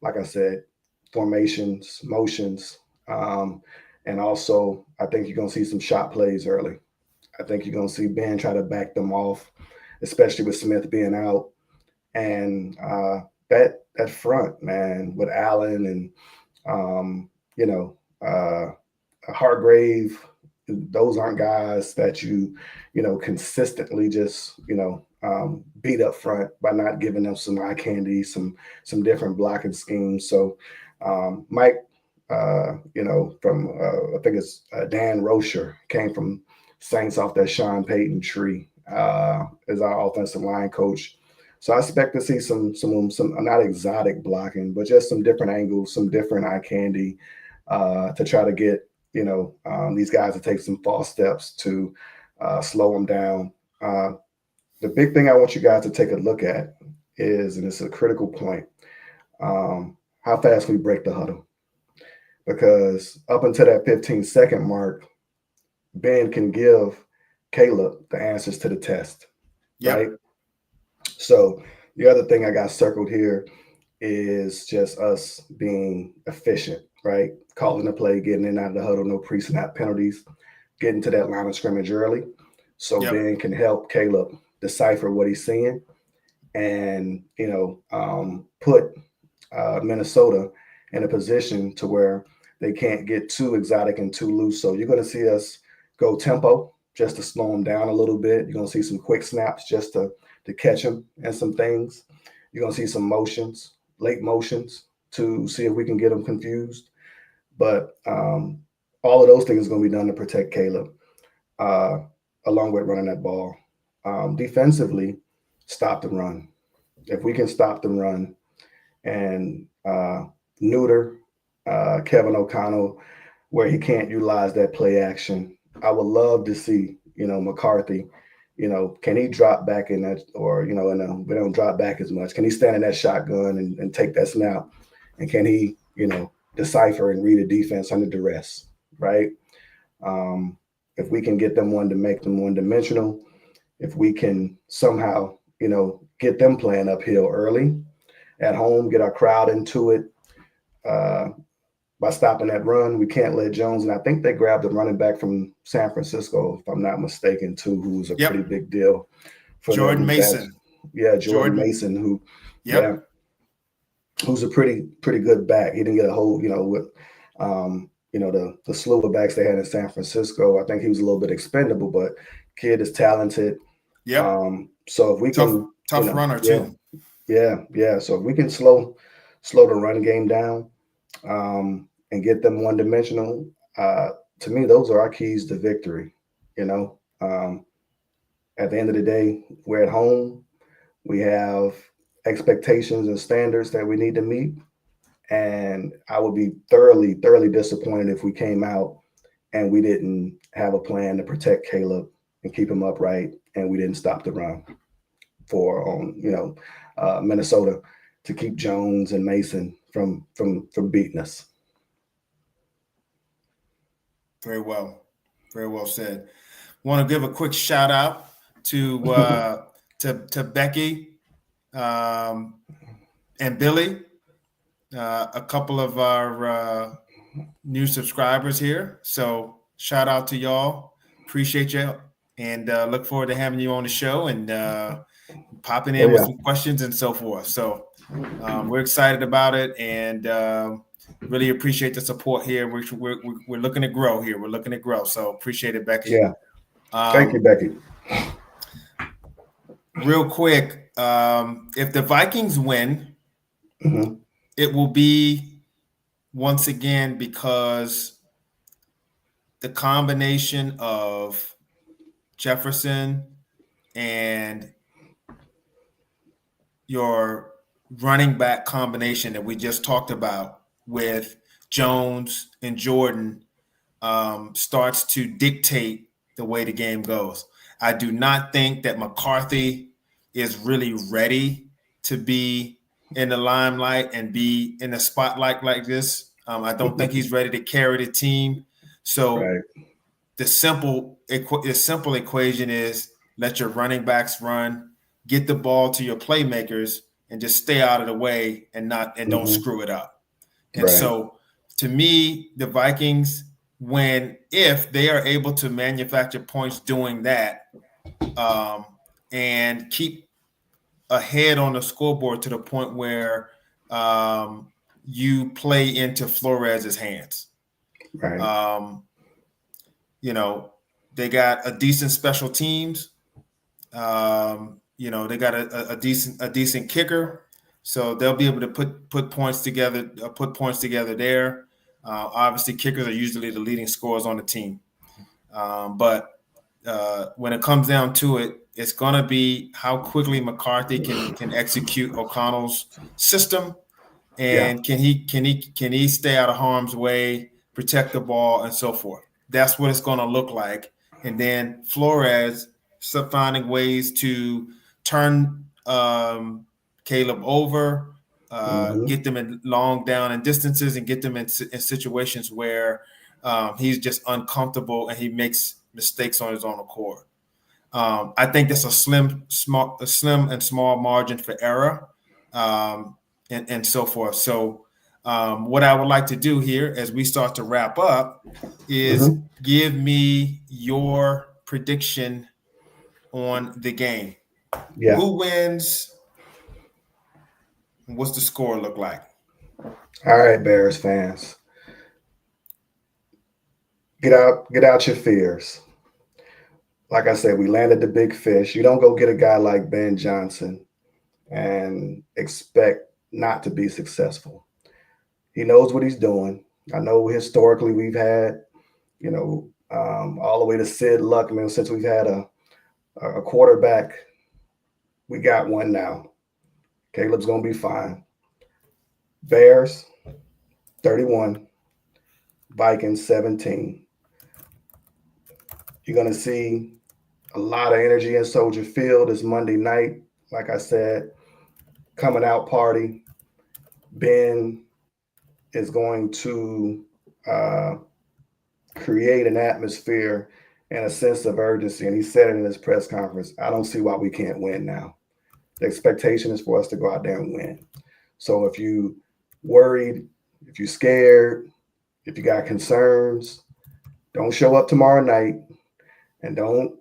Like I said, formations, motions. And also, I think you're going to see some shot plays early. I think you're going to see Ben try to back them off, especially with Smith being out. And that front, man, with Allen and um, you know Hargrave, those aren't guys that consistently just beat up front by not giving them some eye candy, some different blocking schemes. So Mike, from I think it's Dan Rocher, came from Saints off that Sean Payton tree, as our offensive line coach. So I expect to see some not exotic blocking, but just some different angles, some different eye candy, to try to get these guys to take some false steps to slow them down. The big thing I want you guys to take a look at is, and it's a critical point, how fast we break the huddle. Because up until that 15-second mark, Ben can give Caleb the answers to the test, right? Yep. So the other thing I got circled here is just us being efficient, right? Calling the play, getting in and out of the huddle, no pre-snap penalties, getting to that line of scrimmage early, so Yep. Ben can help Caleb decipher what he's seeing, and put Minnesota in a position to where they can't get too exotic and too loose. So you're going to see us go tempo just to slow them down a little bit. You're going to see some quick snaps just to catch them and some things. You're gonna see some motions, late motions, to see if we can get them confused. But all of those things are gonna be done to protect Caleb, uh, along with running that ball. Defensively, stop the run. If we can stop the run and neuter Kevin O'Connell where he can't utilize that play action. I would love to see, McCarthy, can he drop back in that, or, we don't drop back as much. Can he stand in that shotgun and take that snap? And can he, decipher and read a defense under duress, right? Um, if we can get them one to make them one dimensional, if we can somehow, get them playing uphill early at home, get our crowd into it, uh, by stopping that run. We can't let Jones, and I think they grabbed the running back from San Francisco, if I'm not mistaken, too, who's a pretty Yep. big deal for them. Jordan Mason. Yeah, Jordan Jordan. Mason, who, yeah, Yep. who's a pretty good back. He didn't get a whole, with, the slew of backs they had in San Francisco. I think he was a little bit expendable, but kid is talented. Yep. So if we Tough, can, tough runner yeah, too. yeah. So if we can slow the run game down, and get them one dimensional. To me, those are our keys to victory. You know, um, at the end of the day, we're at home. We have expectations and standards that we need to meet. And I would be thoroughly, thoroughly disappointed if we came out and we didn't have a plan to protect Caleb and keep him upright, and we didn't stop the run for Minnesota to keep Jones and Mason from beating us. Very well. Very well said. Want to give a quick shout out to to Becky um, and Billy, a couple of our new subscribers here. So shout out to y'all. Appreciate you, and look forward to having you on the show and popping Oh in with yeah, some questions and so forth. So we're excited about it, and really appreciate the support here. We're looking to grow here. We're looking to grow. So appreciate it, Becky. yeah. Thank you, Becky. Real quick, if the Vikings win, Mm-hmm. it will be once again because the combination of Jefferson and your running back combination that we just talked about with Jones and Jordan starts to dictate the way the game goes. I do not think that McCarthy is really ready to be in the limelight and be in the spotlight like this. I don't think he's ready to carry the team. So Right. the simple equation is let your running backs run, get the ball to your playmakers, and just stay out of the way and don't Mm-hmm. screw it up. And Right. so, to me, the Vikings, if they are able to manufacture points doing that, um, and keep ahead on the scoreboard to the point where you play into Flores's hands. Right. Um, you know, they got a decent special teams. They got a decent kicker, so they'll be able to put points together. Put points together there. Obviously, kickers are usually the leading scorers on the team, but when it comes down to it, it's going to be how quickly McCarthy can execute O'Connell's system, Yeah. and can he stay out of harm's way, protect the ball, and so forth. That's what it's going to look like. And then Flores finding ways to turn Caleb over, Mm-hmm. get them in long down and distances, and get them in situations where he's just uncomfortable and he makes mistakes on his own accord. I think that's a slim and small margin for error, um, and so forth. So, what I would like to do here as we start to wrap up is Mm-hmm. give me your prediction on the game. Yeah. Who wins? What's the score look like? All right, Bears fans, get out your fears. Like I said, we landed the big fish. You don't go get a guy like Ben Johnson and expect not to be successful. He knows what he's doing. I know historically we've had, all the way to Sid Luckman, since we've had a quarterback, we got one now. Caleb's going to be fine. Bears, 31. Vikings, 17. You're going to see a lot of energy in Soldier Field this Monday night. Like I said, coming out party. Ben is going to uh, create an atmosphere and a sense of urgency. And he said it in his press conference. I don't see why we can't win now. The expectation is for us to go out there and win. So if you worried, if you're scared, if you got concerns, don't show up tomorrow night and don't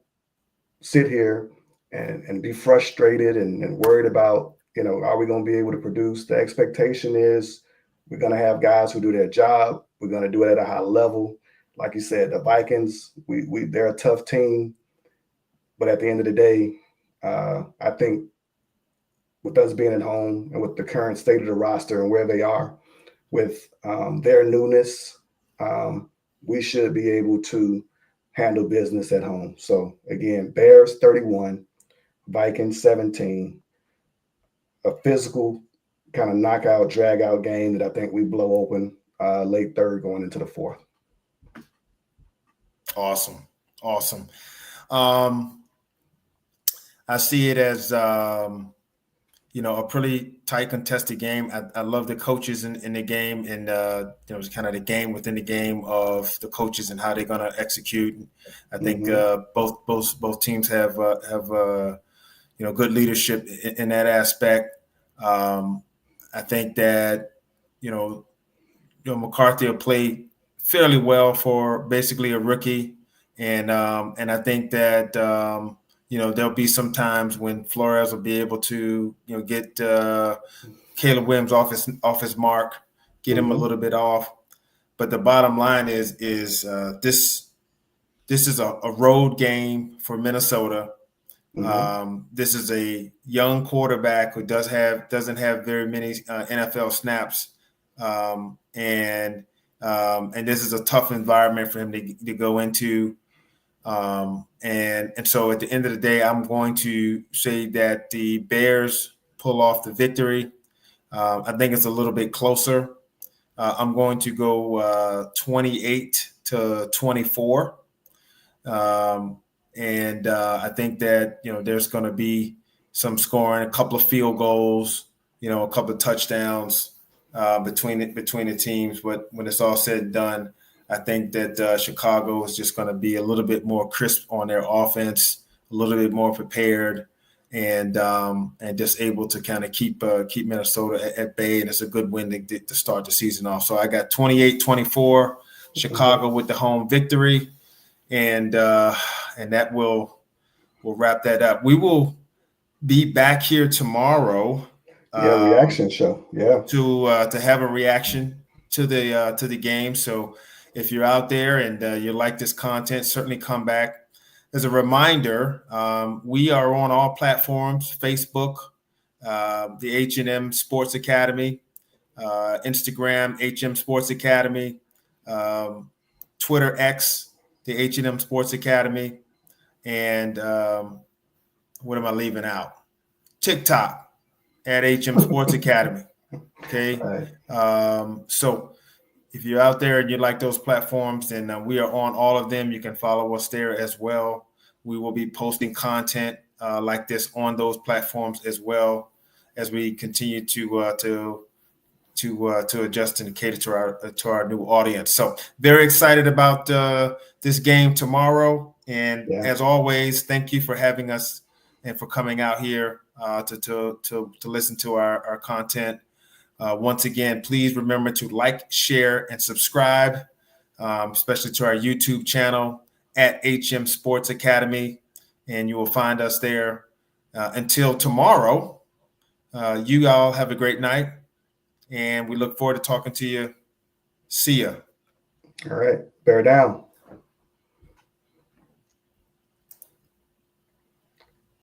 sit here and be frustrated and worried about, are we going to be able to produce? The expectation is we're going to have guys who do their job. We're going to do it at a high level. Like you said, the Vikings, they're a tough team. But at the end of the day, I think with us being at home and with the current state of the roster and where they are, with their newness, we should be able to handle business at home. So again, Bears 31, Vikings 17, a physical kind of knockout, drag out game that I think we blow open late third going into the fourth. Awesome. Awesome. I see it as, a pretty tight contested game. I love the coaches in the game, and it's kind of the game within the game of the coaches and how they're going to execute. I think both teams have good leadership in that aspect. I think that McCarthy will play fairly well for basically a rookie, and I think that there'll be some times when Flores will be able to get Caleb Williams off his mark, get him a little bit off. But the bottom line is this is a road game for Minnesota. This is a young quarterback who doesn't have very many NFL snaps, and this is a tough environment for him to go into. And so at the end of the day, I'm going to say that the Bears pull off the victory. I think it's a little bit closer. I'm going to go 28-24. And I think that, there's going to be some scoring, a couple of field goals, a couple of touchdowns between the teams. But when it's all said and done, I think that Chicago is just going to be a little bit more crisp on their offense, a little bit more prepared, and just able to kind of keep Minnesota at bay. And it's a good win to start the season off. So I got 28-24, Chicago with the home victory, and that will wrap that up. We will be back here tomorrow. Reaction show. Yeah. To have a reaction to the game. So if you're out there and you like this content, certainly come back. As a reminder, we are on all platforms: Facebook, the H&M Sports Academy, Instagram, HM Sports Academy, Twitter X, the H&M Sports Academy, and what am I leaving out? TikTok at HM Sports Academy. Okay. Right. So if you're out there and you like those platforms, then we are on all of them. You can follow us there as well. We will be posting content like this on those platforms as well as we continue to adjust and cater to our new audience. So very excited about this game tomorrow. And as always, thank you for having us and for coming out here to listen to our content. Once again, please remember to like, share, and subscribe, especially to our YouTube channel at HM Sports Academy, and you will find us there. Until tomorrow, you all have a great night, and we look forward to talking to you. See ya. All right. Bear down.